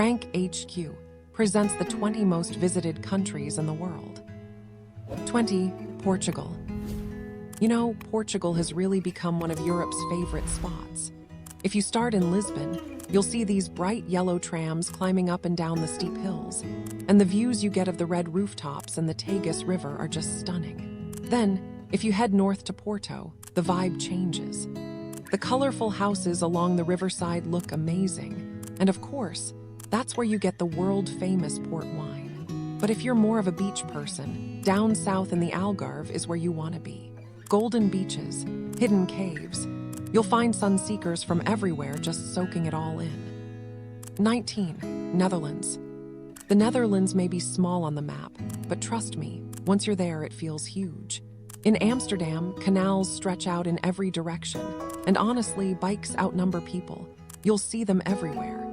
Rank HQ presents the 20 most visited countries in the world. 20. Portugal. You know, Portugal has really become one of Europe's favorite spots. If you start in Lisbon, you'll see these bright yellow trams climbing up and down the steep hills, and the views you get of the red rooftops and the Tagus River are just stunning. Then, if you head north to Porto, the vibe changes. The colorful houses along the riverside look amazing, and of course, that's where you get the world-famous port wine. But if you're more of a beach person, down south in the Algarve is where you want to be. Golden beaches, hidden caves. You'll find sunseekers from everywhere just soaking it all in. 19. Netherlands. The Netherlands may be small on the map, but trust me, once you're there it feels huge. In Amsterdam, canals stretch out in every direction, and honestly, bikes outnumber people. You'll see them everywhere.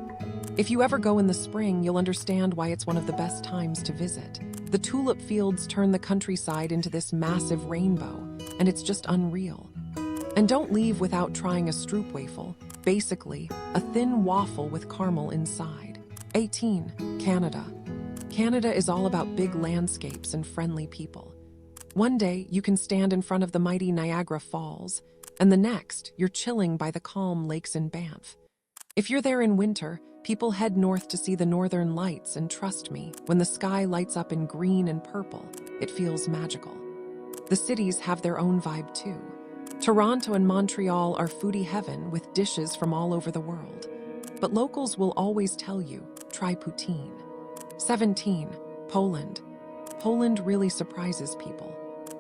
If you ever go in the spring, you'll understand why it's one of the best times to visit. The tulip fields turn the countryside into this massive rainbow, and it's just unreal. And don't leave without trying a stroopwafel, basically a thin waffle with caramel inside. 18. Canada. Canada is all about big landscapes and friendly people. One day, you can stand in front of the mighty Niagara Falls, and the next, you're chilling by the calm lakes in Banff. If you're there in winter, people head north to see the northern lights, and trust me, when the sky lights up in green and purple, it feels magical. The cities have their own vibe too. Toronto and Montreal are foodie heaven with dishes from all over the world. But locals will always tell you, try poutine. 17. Poland. Poland really surprises people.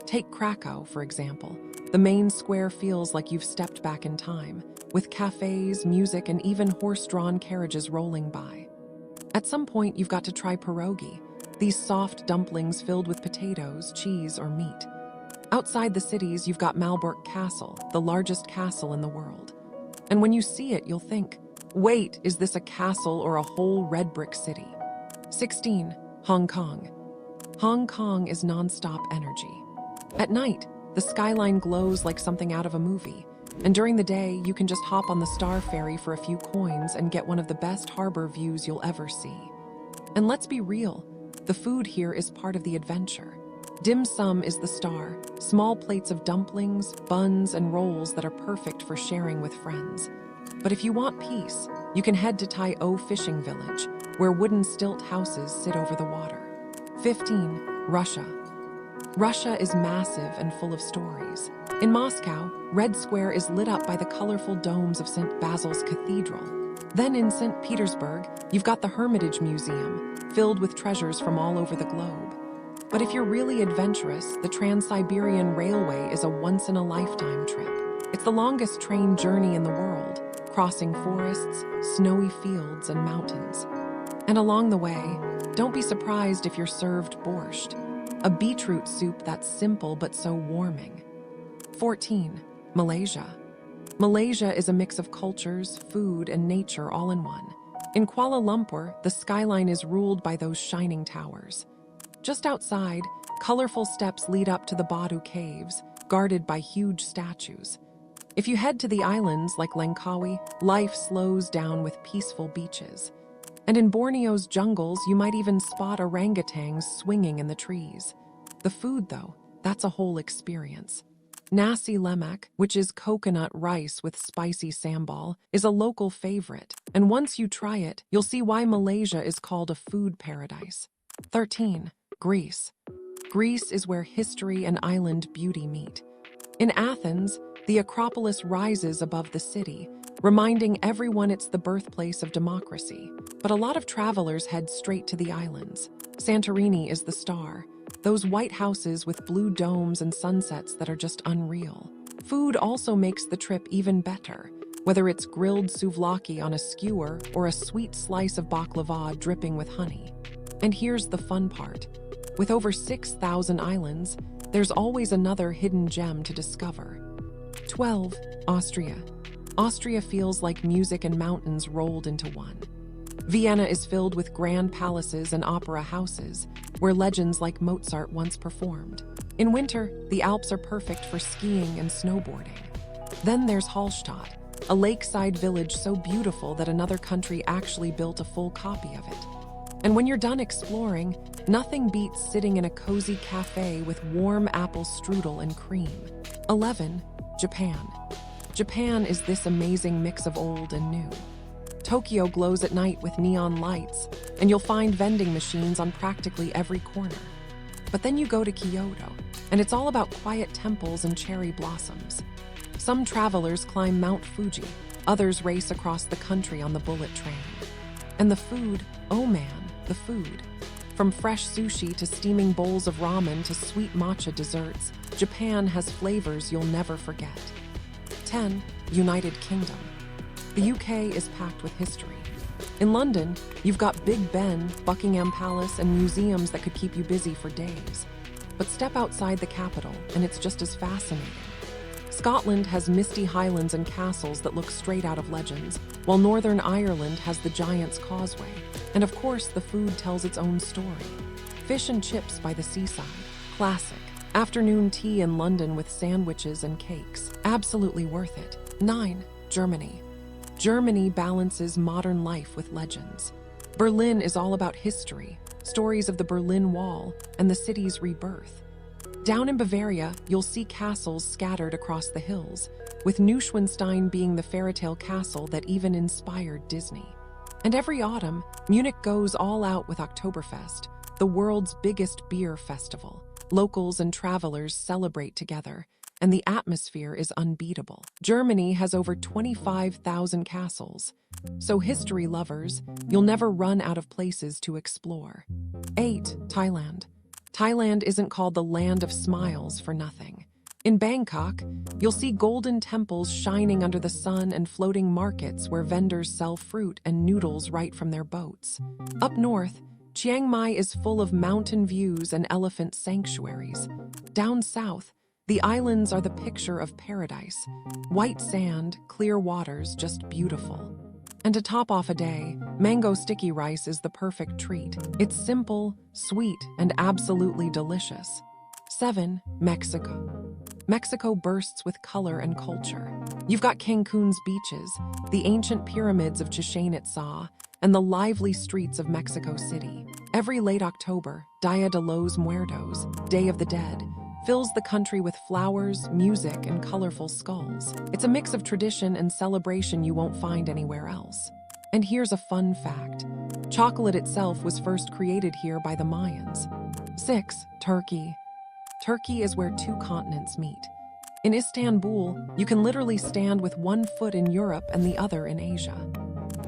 Take Krakow, for example. The main square feels like you've stepped back in time, with cafes, music, and even horse-drawn carriages rolling by. At some point, you've got to try pierogi, these soft dumplings filled with potatoes, cheese, or meat. Outside the cities, you've got Malbork Castle, the largest castle in the world. And when you see it, you'll think, wait, is this a castle or a whole red brick city? 16. Hong Kong. Hong Kong is non-stop energy. At night, the skyline glows like something out of a movie. And during the day, you can just hop on the Star Ferry for a few coins and get one of the best harbor views you'll ever see. And let's be real, the food here is part of the adventure. Dim sum is the star, small plates of dumplings, buns, and rolls that are perfect for sharing with friends. But if you want peace, you can head to Tai O Fishing Village, where wooden stilt houses sit over the water. 15. Russia. Russia is massive and full of stories. In Moscow, Red Square is lit up by the colorful domes of St. Basil's Cathedral. Then in St. Petersburg, you've got the Hermitage Museum, filled with treasures from all over the globe. But if you're really adventurous, the Trans-Siberian Railway is a once-in-a-lifetime trip. It's the longest train journey in the world, crossing forests, snowy fields, and mountains. And along the way, don't be surprised if you're served borscht, a beetroot soup that's simple but so warming. 14. Malaysia. Malaysia is a mix of cultures, food, and nature all in one. In Kuala Lumpur, the skyline is ruled by those shining towers. Just outside, colorful steps lead up to the Batu Caves, guarded by huge statues. If you head to the islands like Langkawi, life slows down with peaceful beaches. And in Borneo's jungles, you might even spot orangutans swinging in the trees. The food, though, that's a whole experience. Nasi lemak, which is coconut rice with spicy sambal, is a local favorite, and once you try it, you'll see why Malaysia is called a food paradise. 13. Greece. Greece is where history and island beauty meet. In Athens, the Acropolis rises above the city, reminding everyone it's the birthplace of democracy. But a lot of travelers head straight to the islands. Santorini is the star. Those white houses with blue domes and sunsets that are just unreal. Food also makes the trip even better, whether it's grilled souvlaki on a skewer or a sweet slice of baklava dripping with honey. And here's the fun part. With over 6,000 islands, there's always another hidden gem to discover. 12. Austria. Austria feels like music and mountains rolled into one. Vienna is filled with grand palaces and opera houses, where legends like Mozart once performed. In winter, the Alps are perfect for skiing and snowboarding. Then there's Hallstatt, a lakeside village so beautiful that another country actually built a full copy of it. And when you're done exploring, nothing beats sitting in a cozy cafe with warm apple strudel and cream. 11. Japan. Japan is this amazing mix of old and new. Tokyo glows at night with neon lights, and you'll find vending machines on practically every corner. But then you go to Kyoto, and it's all about quiet temples and cherry blossoms. Some travelers climb Mount Fuji, others race across the country on the bullet train. And the food, oh man, the food. From fresh sushi to steaming bowls of ramen to sweet matcha desserts, Japan has flavors you'll never forget. 10. United Kingdom. The UK is packed with history. In London, you've got Big Ben, Buckingham Palace, and museums that could keep you busy for days. But step outside the capital, and it's just as fascinating. Scotland has misty highlands and castles that look straight out of legends, while Northern Ireland has the Giant's Causeway. And of course, the food tells its own story. Fish and chips by the seaside, classic. Afternoon tea in London with sandwiches and cakes, absolutely worth it. 9. Germany. Germany balances modern life with legends. Berlin is all about history, stories of the Berlin Wall, and the city's rebirth. Down in Bavaria, you'll see castles scattered across the hills, with Neuschwanstein being the fairytale castle that even inspired Disney. And every autumn, Munich goes all out with Oktoberfest, the world's biggest beer festival. Locals and travelers celebrate together, and the atmosphere is unbeatable. Germany has over 25,000 castles, so history lovers, you'll never run out of places to explore. 8. Thailand. Thailand isn't called the land of smiles for nothing. In Bangkok, you'll see golden temples shining under the sun and floating markets where vendors sell fruit and noodles right from their boats. Up north, Chiang Mai is full of mountain views and elephant sanctuaries. Down south, the islands are the picture of paradise. White sand, clear waters, just beautiful. And to top off a day, mango sticky rice is the perfect treat. It's simple, sweet, and absolutely delicious. 7. Mexico. Mexico bursts with color and culture. You've got Cancun's beaches, the ancient pyramids of Chichén Itzá, and the lively streets of Mexico City. Every late October, Dia de los Muertos, Day of the Dead, fills the country with flowers, music, and colorful skulls. It's a mix of tradition and celebration you won't find anywhere else. And here's a fun fact. Chocolate itself was first created here by the Mayans. 6. Turkey. Turkey is where two continents meet. In Istanbul, you can literally stand with one foot in Europe and the other in Asia.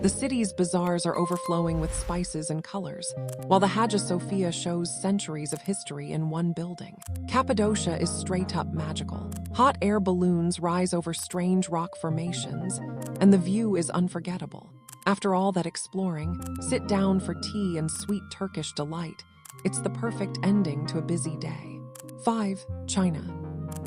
The city's bazaars are overflowing with spices and colors, while the Hagia Sophia shows centuries of history in one building. Cappadocia is straight-up magical. Hot air balloons rise over strange rock formations, and the view is unforgettable. After all that exploring, sit down for tea and sweet Turkish delight. It's the perfect ending to a busy day. 5. China.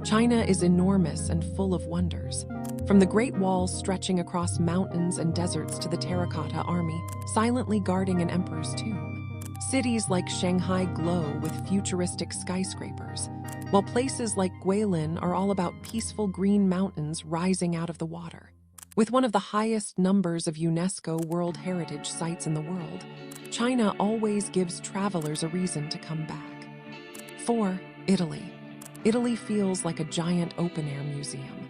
China is enormous and full of wonders. From the Great Wall stretching across mountains and deserts to the Terracotta Army, silently guarding an emperor's tomb. Cities like Shanghai glow with futuristic skyscrapers, while places like Guilin are all about peaceful green mountains rising out of the water. With one of the highest numbers of UNESCO World Heritage Sites in the world, China always gives travelers a reason to come back. 4. Italy. Italy feels like a giant open-air museum.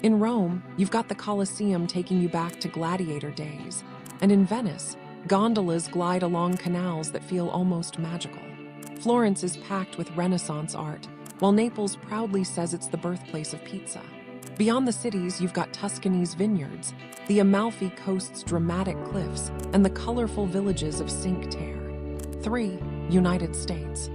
In Rome, you've got the Colosseum taking you back to gladiator days. And in Venice, gondolas glide along canals that feel almost magical. Florence is packed with Renaissance art, while Naples proudly says it's the birthplace of pizza. Beyond the cities, you've got Tuscany's vineyards, the Amalfi Coast's dramatic cliffs, and the colorful villages of Cinque Terre. 3. United States.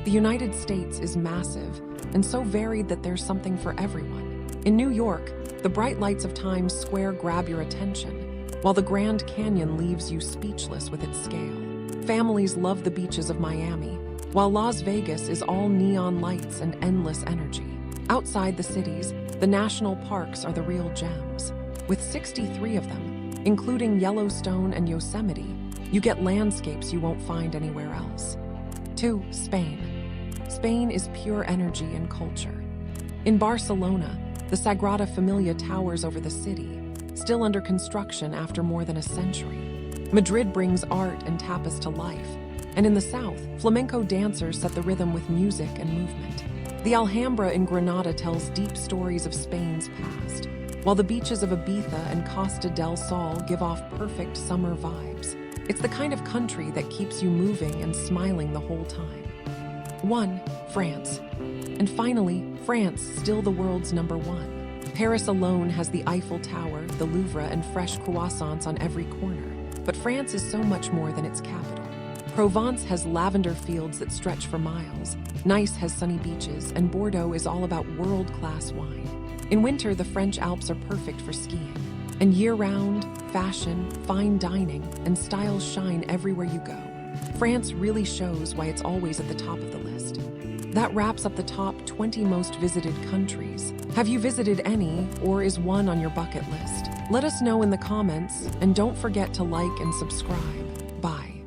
The United States is massive and so varied that there's something for everyone. In New York, the bright lights of Times Square grab your attention, while the Grand Canyon leaves you speechless with its scale. Families love the beaches of Miami, while Las Vegas is all neon lights and endless energy. Outside the cities, the national parks are the real gems. With 63 of them, including Yellowstone and Yosemite, you get landscapes you won't find anywhere else. 2. Spain. Spain is pure energy and culture. In Barcelona, the Sagrada Familia towers over the city, still under construction after more than a century. Madrid brings art and tapas to life. And in the south, flamenco dancers set the rhythm with music and movement. The Alhambra in Granada tells deep stories of Spain's past, while the beaches of Ibiza and Costa del Sol give off perfect summer vibes. It's the kind of country that keeps you moving and smiling the whole time. 1. France. And finally, France, still the world's #1. Paris alone has the Eiffel Tower, the Louvre, and fresh croissants on every corner. But France is so much more than its capital. Provence has lavender fields that stretch for miles, Nice has sunny beaches, and Bordeaux is all about world-class wine. In winter, the French Alps are perfect for skiing. And year-round, fashion, fine dining, and style shine everywhere you go. France really shows why it's always at the top of the list. That wraps up the top 20 most visited countries. Have you visited any, or is one on your bucket list? Let us know in the comments, and don't forget to like and subscribe. Bye.